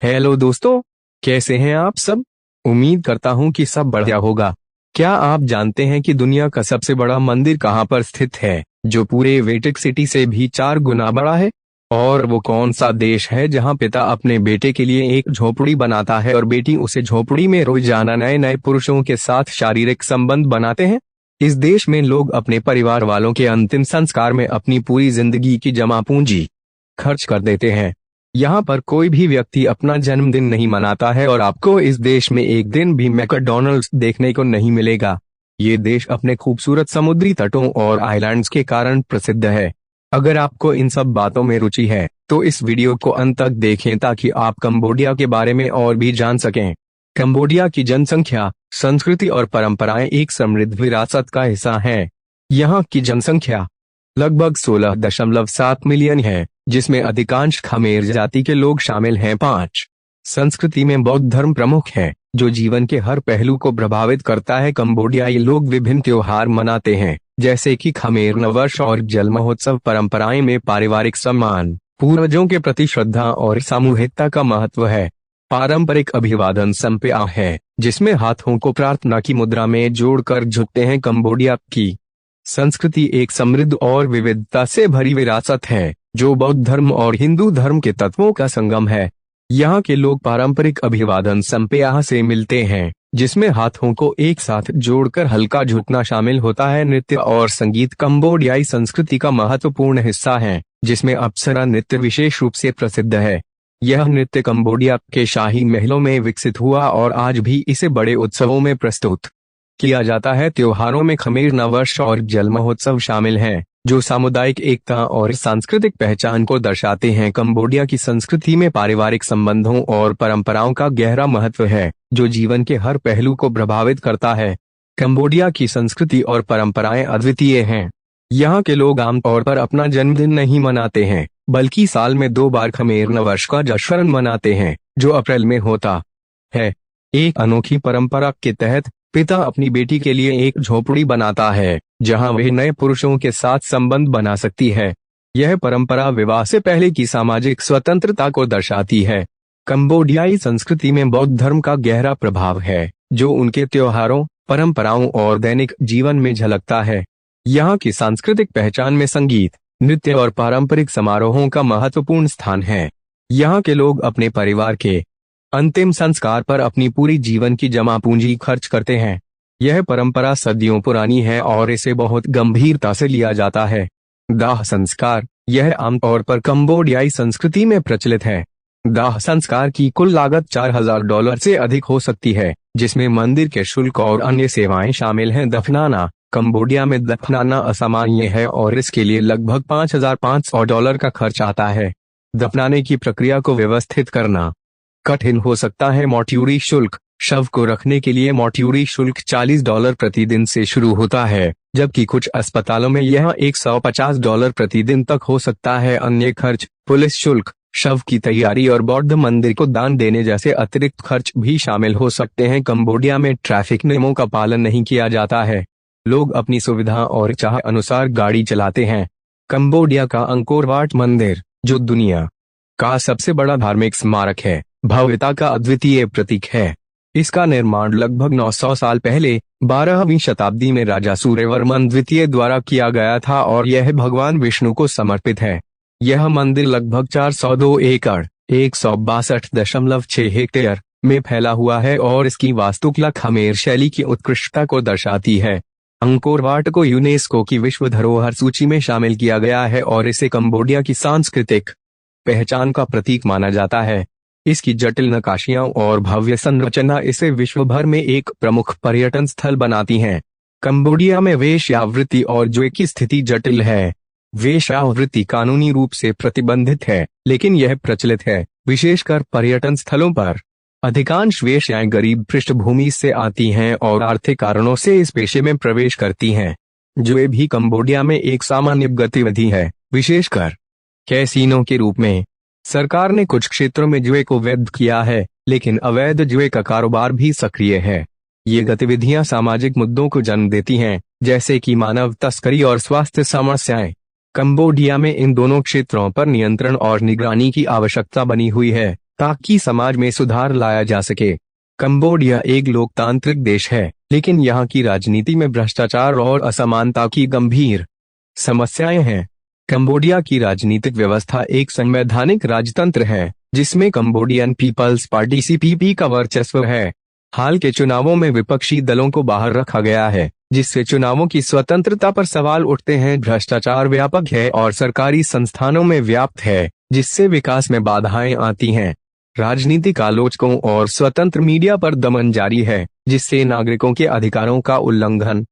Hello दोस्तों, कैसे हैं आप सब। उम्मीद करता हूं कि सब बढ़िया होगा। क्या आप जानते हैं कि दुनिया का सबसे बड़ा मंदिर कहां पर स्थित है, जो पूरे वेटिक सिटी से भी 4 गुना बड़ा है। और वो कौन सा देश है जहां पिता अपने बेटे के लिए एक झोपड़ी बनाता है और बेटी उसे झोपड़ी में रोजाना नए नए पुरुषों के साथ शारीरिक संबंध बनाते हैं। इस देश में लोग अपने परिवार वालों के अंतिम संस्कार में अपनी पूरी जिंदगी की जमा पूंजी खर्च कर देते हैं। यहाँ पर कोई भी व्यक्ति अपना जन्मदिन नहीं मनाता है और आपको इस देश में एक दिन भी मैकडॉनल्ड्स देखने को नहीं मिलेगा। ये देश अपने खूबसूरत समुद्री तटों और आइलैंड्स के कारण प्रसिद्ध है। अगर आपको इन सब बातों में रुचि है तो इस वीडियो को अंत तक देखें ताकि आप कंबोडिया के बारे में और भी जान सकें। कंबोडिया की जनसंख्या, संस्कृति और परंपराएं एक समृद्ध विरासत का हिस्सा हैं। यहाँ की जनसंख्या लगभग 16.7 मिलियन है, जिसमें अधिकांश खमेर जाति के लोग शामिल हैं। 5 संस्कृति में बौद्ध धर्म प्रमुख है, जो जीवन के हर पहलू को प्रभावित करता है। कंबोडियाई लोग विभिन्न त्योहार मनाते हैं, जैसे कि खमेर नववर्ष और जल महोत्सव। परंपराएं में पारिवारिक सम्मान, पूर्वजों के प्रति श्रद्धा और सामूहिकता का महत्व है। पारंपरिक अभिवादन संप्या है, जिसमें हाथों को प्रार्थना की मुद्रा में जोड़कर झुकते हैं। कंबोडिया की संस्कृति एक समृद्ध और विविधता से भरी विरासत है, जो बौद्ध धर्म और हिंदू धर्म के तत्वों का संगम है। यहाँ के लोग पारंपरिक अभिवादन संप्या से मिलते हैं, जिसमें हाथों को एक साथ जोड़कर हल्का झुकना शामिल होता है। नृत्य और संगीत कंबोडियाई संस्कृति का महत्वपूर्ण हिस्सा है, जिसमें अप्सरा नृत्य विशेष रूप से प्रसिद्ध है। यह नृत्य कंबोडिया के शाही महलों में विकसित हुआ और आज भी इसे बड़े उत्सवों में प्रस्तुत किया जाता है। त्योहारों में खमेर नववर्ष और जल महोत्सव शामिल हैं, जो सामुदायिक एकता और सांस्कृतिक पहचान को दर्शाते हैं। कंबोडिया की संस्कृति में पारिवारिक संबंधों और परंपराओं का गहरा महत्व है, जो जीवन के हर पहलू को प्रभावित करता है। कंबोडिया की संस्कृति और परंपराएं अद्वितीय हैं। यहाँ के लोग आमतौर पर अपना जन्मदिन नहीं मनाते हैं, बल्कि साल में 2 बार खमेर नववर्ष का जश्न मनाते हैं, जो अप्रैल में होता है। एक अनोखी परंपरा के तहत पिता अपनी बेटी के लिए एक झोपड़ी बनाता है, जहां वह नए पुरुषों के साथ संबंध बना सकती है। यह परंपरा विवाह से पहले की सामाजिक स्वतंत्रता को दर्शाती है। कंबोडियाई संस्कृति में बौद्ध धर्म का गहरा प्रभाव है, जो उनके त्योहारों, परंपराओं और दैनिक जीवन में झलकता है। यहाँ की सांस्कृतिक पहचान में संगीत, नृत्य और पारंपरिक समारोहों का महत्वपूर्ण स्थान है। यहाँ के लोग अपने परिवार के अंतिम संस्कार पर अपनी पूरी जीवन की जमा पूंजी खर्च करते हैं। यह परंपरा सदियों पुरानी है और इसे बहुत गंभीरता से लिया जाता है। दाह संस्कार, यह आमतौर पर कंबोडियाई संस्कृति में प्रचलित है। दाह संस्कार की कुल लागत $4000 से अधिक हो सकती है, जिसमें मंदिर के शुल्क और अन्य सेवाएं शामिल हैं। दफनाना, कंबोडिया में दफनाना असामान्य है और इसके लिए लगभग $5500 का खर्च आता है। दफनाने की प्रक्रिया को व्यवस्थित करना कठिन हो सकता है। मोर्ट्यूरी शुल्क, शव को रखने के लिए मोर्ट्यूरी शुल्क $40 प्रतिदिन से शुरू होता है, जबकि कुछ अस्पतालों में यह $150 प्रतिदिन तक हो सकता है। अन्य खर्च, पुलिस शुल्क, शव की तैयारी और बौद्ध मंदिर को दान देने जैसे अतिरिक्त खर्च भी शामिल हो सकते हैं। कंबोडिया में ट्रैफिक नियमों का पालन नहीं किया जाता है। लोग अपनी सुविधा और चाह अनुसार गाड़ी चलाते हैं। कंबोडिया का अंकोर वाट मंदिर, जो दुनिया का सबसे बड़ा धार्मिक स्मारक है, भव्यता का अद्वितीय प्रतीक है। इसका निर्माण लगभग 900 साल पहले 12वीं शताब्दी में राजा सूर्यवर्मन द्वितीय द्वारा किया गया था और यह भगवान विष्णु को समर्पित है। यह मंदिर लगभग 402 एकड़ 162.6 हेक्टेयर में फैला हुआ है और इसकी वास्तुकला खमेर शैली की उत्कृष्टता को दर्शाती है। अंकोर वाट को यूनेस्को की विश्व धरोहर सूची में शामिल किया गया है और इसे कंबोडिया की सांस्कृतिक पहचान का प्रतीक माना जाता है। इसकी जटिल नक्काशियां और भव्य संरचना इसे विश्व भर में एक प्रमुख पर्यटन स्थल बनाती हैं। कंबोडिया में वेश्यावृत्ति और जुए की स्थिति जटिल है। वेश्यावृत्ति कानूनी रूप से प्रतिबंधित है, लेकिन यह प्रचलित है, विशेषकर पर्यटन स्थलों पर। अधिकांश वेश्याएं गरीब पृष्ठभूमि से आती हैं और आर्थिक कारणों से इस पेशे में प्रवेश करती हैं। जुए भी कंबोडिया में एक सामान्य गतिविधि है, विशेषकर कैसीनो के रूप में। सरकार ने कुछ क्षेत्रों में जुए को वैध किया है, लेकिन अवैध जुए का कारोबार भी सक्रिय है। ये गतिविधियां सामाजिक मुद्दों को जन्म देती हैं, जैसे कि मानव तस्करी और स्वास्थ्य समस्याएं। कंबोडिया में इन दोनों क्षेत्रों पर नियंत्रण और निगरानी की आवश्यकता बनी हुई है। ताकि समाज में सुधार लाया जा सके। कंबोडिया एक लोकतांत्रिक देश है, लेकिन यहाँ की राजनीति में भ्रष्टाचार और असमानता की गंभीर समस्याएं हैं। कंबोडिया की राजनीतिक व्यवस्था एक संवैधानिक राजतंत्र है, जिसमें कंबोडियन पीपल्स पार्टी सीपीपी का वर्चस्व है। हाल के चुनावों में विपक्षी दलों को बाहर रखा गया है, जिससे चुनावों की स्वतंत्रता पर सवाल उठते हैं। भ्रष्टाचार व्यापक है और सरकारी संस्थानों में व्याप्त है, जिससे विकास में बाधाएं आती हैं। राजनीतिक आलोचकों और स्वतंत्र मीडिया पर दमन जारी है, जिससे नागरिकों के अधिकारों का उल्लंघन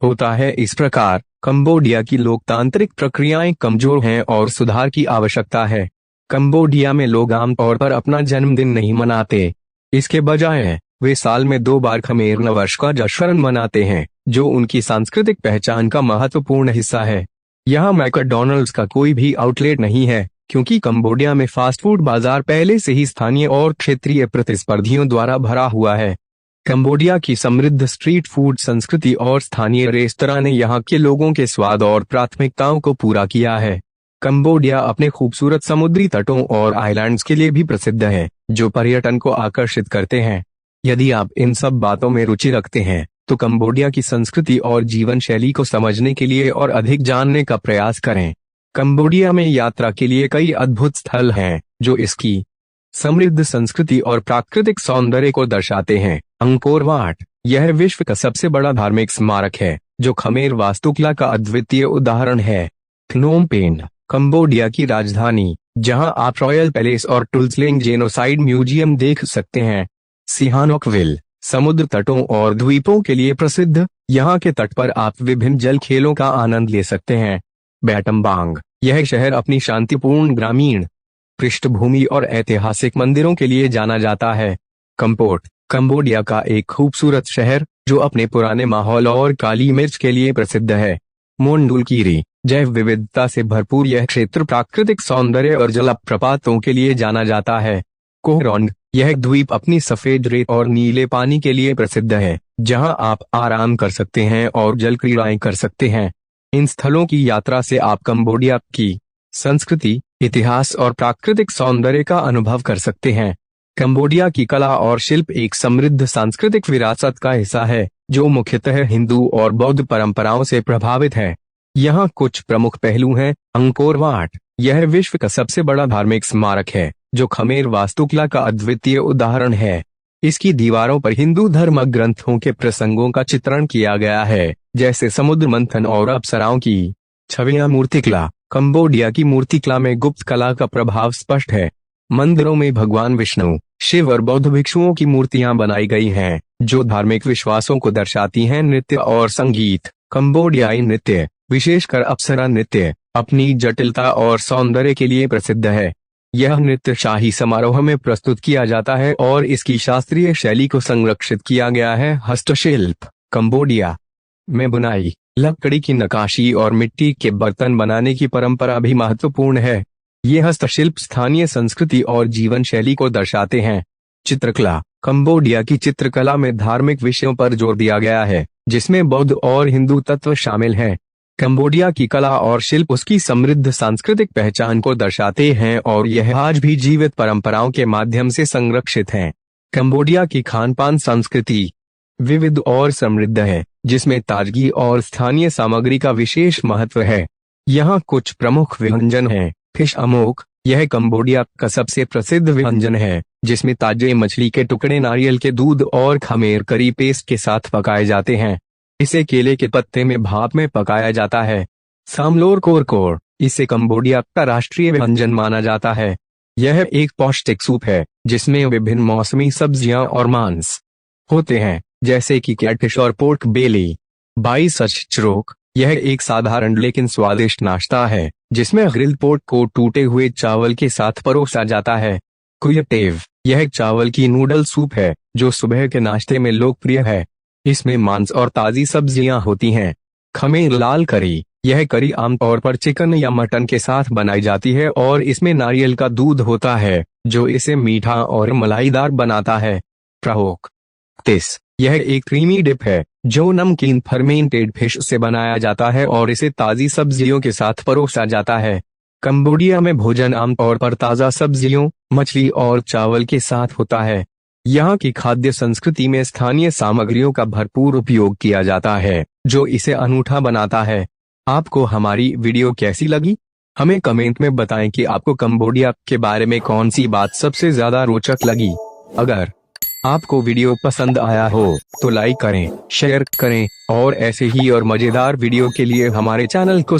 होता है। इस प्रकार कंबोडिया की लोकतांत्रिक प्रक्रियाएं कमजोर हैं और सुधार की आवश्यकता है। कंबोडिया में लोग आमतौर पर अपना जन्मदिन नहीं मनाते। इसके बजाय वे साल में 2 बार खमेर नववर्ष का जश्न मनाते हैं, जो उनकी सांस्कृतिक पहचान का महत्वपूर्ण हिस्सा है। यहाँ मैकडॉनल्ड्स का कोई भी आउटलेट नहीं है, क्योंकि कंबोडिया में फास्ट फूड बाजार पहले से ही स्थानीय और क्षेत्रीय प्रतिस्पर्धियों द्वारा भरा हुआ है। कंबोडिया की समृद्ध स्ट्रीट फूड संस्कृति और स्थानीय रेस्तरां ने यहाँ के लोगों के स्वाद और प्राथमिकताओं को पूरा किया है। कंबोडिया अपने खूबसूरत समुद्री तटों और आइलैंड्स के लिए भी प्रसिद्ध है, जो पर्यटन को आकर्षित करते हैं। यदि आप इन सब बातों में रुचि रखते हैं, तो कंबोडिया की संस्कृति और जीवन शैली को समझने के लिए और अधिक जानने का प्रयास करें। कंबोडिया में यात्रा के लिए कई अद्भुत स्थल हैं, जो इसकी समृद्ध संस्कृति और प्राकृतिक सौंदर्य को दर्शाते हैं। अंकोर वाट, यह विश्व का सबसे बड़ा धार्मिक स्मारक है, जो खमेर वास्तुकला का अद्वितीय उदाहरण है। प्नोम पेन, कंबोडिया की राजधानी, जहां आप रॉयल पैलेस और टुल्सलेंग जेनोसाइड म्यूजियम देख सकते हैं। सिहानोकविल, समुद्र तटों और द्वीपों के लिए प्रसिद्ध, यहाँ के तट पर आप विभिन्न जल खेलों का आनंद ले सकते हैं। बैटमबांग, यह शहर अपनी शांतिपूर्ण ग्रामीण पृष्ठभूमि और ऐतिहासिक मंदिरों के लिए जाना जाता है। कंपोट, कंबोडिया का एक खूबसूरत शहर, जो अपने पुराने माहौल और काली मिर्च के लिए प्रसिद्ध है। मोंडुलकीरी, जैव विविधता से भरपूर यह क्षेत्र प्राकृतिक सौंदर्य और जलप्रपातों के लिए जाना जाता है। कोहरोंड, यह द्वीप अपनी सफेद रेत और नीले पानी के लिए प्रसिद्ध है, जहां आप आराम कर सकते हैं और जल क्रीड़ाएं कर सकते हैं। इन स्थलों की यात्रा से आप कंबोडिया की संस्कृति, इतिहास और प्राकृतिक सौंदर्य का अनुभव कर सकते हैं। कंबोडिया की कला और शिल्प एक समृद्ध सांस्कृतिक विरासत का हिस्सा है, जो मुख्यतः हिंदू और बौद्ध परंपराओं से प्रभावित है। यहाँ कुछ प्रमुख पहलू हैं। अंकोर वाट, यह विश्व का सबसे बड़ा धार्मिक स्मारक है, जो खमेर वास्तुकला का अद्वितीय उदाहरण है। इसकी दीवारों पर हिंदू धर्म ग्रंथों के प्रसंगों का चित्रण किया गया है, जैसे समुद्र मंथन और अप्सराओं की छवियां। मूर्तिकला, कंबोडिया की मूर्तिकला में गुप्त कला का प्रभाव स्पष्ट है। मंदिरों में भगवान विष्णु, शिव और बौद्ध भिक्षुओं की मूर्तियां बनाई गई हैं, जो धार्मिक विश्वासों को दर्शाती हैं। नृत्य और संगीत, कंबोडियाई नृत्य, विशेषकर अप्सरा नृत्य, अपनी जटिलता और सौंदर्य के लिए प्रसिद्ध है। यह नृत्य शाही समारोह में प्रस्तुत किया जाता है और इसकी शास्त्रीय शैली को संरक्षित किया गया है। हस्तशिल्प, कंबोडिया में बुनाई, लकड़ी की नक्काशी और मिट्टी के बर्तन बनाने की परंपरा भी महत्वपूर्ण है। ये हस्तशिल्प स्थानीय संस्कृति और जीवन शैली को दर्शाते हैं। चित्रकला, कंबोडिया की चित्रकला में धार्मिक विषयों पर जोर दिया गया है, जिसमें बौद्ध और हिंदू तत्व शामिल हैं। कंबोडिया की कला और शिल्प उसकी समृद्ध सांस्कृतिक पहचान को दर्शाते हैं और यह आज भी जीवित परंपराओं के माध्यम से संरक्षित हैं। कंबोडिया की खान-पान संस्कृति विविध और समृद्ध है, जिसमें ताजगी और स्थानीय सामग्री का विशेष महत्व है। यहाँ कुछ प्रमुख व्यंजन हैं। फिश अमोक, यह कंबोडिया का सबसे प्रसिद्ध व्यंजन है, जिसमें ताजे मछली के टुकड़े नारियल के दूध और खमेर करी पेस्ट के साथ पकाए जाते हैं। इसे केले के पत्ते में भाप में पकाया जाता है। सामलोर कोरकोर, इसे कंबोडिया का राष्ट्रीय व्यंजन माना जाता है। यह एक पौष्टिक सूप है, जिसमें विभिन्न मौसमी सब्जियां और मांस होते हैं, जैसे कि कैटफिश और पोर्क बेली। बाइसचरोक, यह एक साधारण लेकिन स्वादिष्ट नाश्ता है, जिसमें ग्रिल्ड पोर्क को टूटे हुए चावल के साथ परोसा जाता है। कुयटेव, यह चावल की नूडल सूप है, जो सुबह के नाश्ते में लोकप्रिय है। इसमें मांस और ताजी सब्जियां होती हैं। खमेर लाल करी, यह करी आमतौर पर चिकन या मटन के साथ बनाई जाती है और इसमें नारियल का दूध होता है, जो इसे मीठा और मलाईदार बनाता है। प्रहोक तिस, यह एक क्रीमी डिप है, जो नमकीन फर्मेंटेड फिश से बनाया जाता है और इसे ताजी सब्जियों के साथ परोसा जाता है। कंबोडिया में भोजन आमतौर पर ताज़ा सब्जियों, मछली और चावल के साथ होता है। यहाँ की खाद्य संस्कृति में स्थानीय सामग्रियों का भरपूर उपयोग किया जाता है, जो इसे अनूठा बनाता है। आपको हमारी वीडियो कैसी लगी? हमें कमेंट में बताएं कि आपको कंबोडिया के बारे में कौन सी बात सबसे ज्यादा रोचक लगी। अगर आपको वीडियो पसंद आया हो तो लाइक करें, शेयर करें और ऐसे ही और मजेदार वीडियो के लिए हमारे चैनल को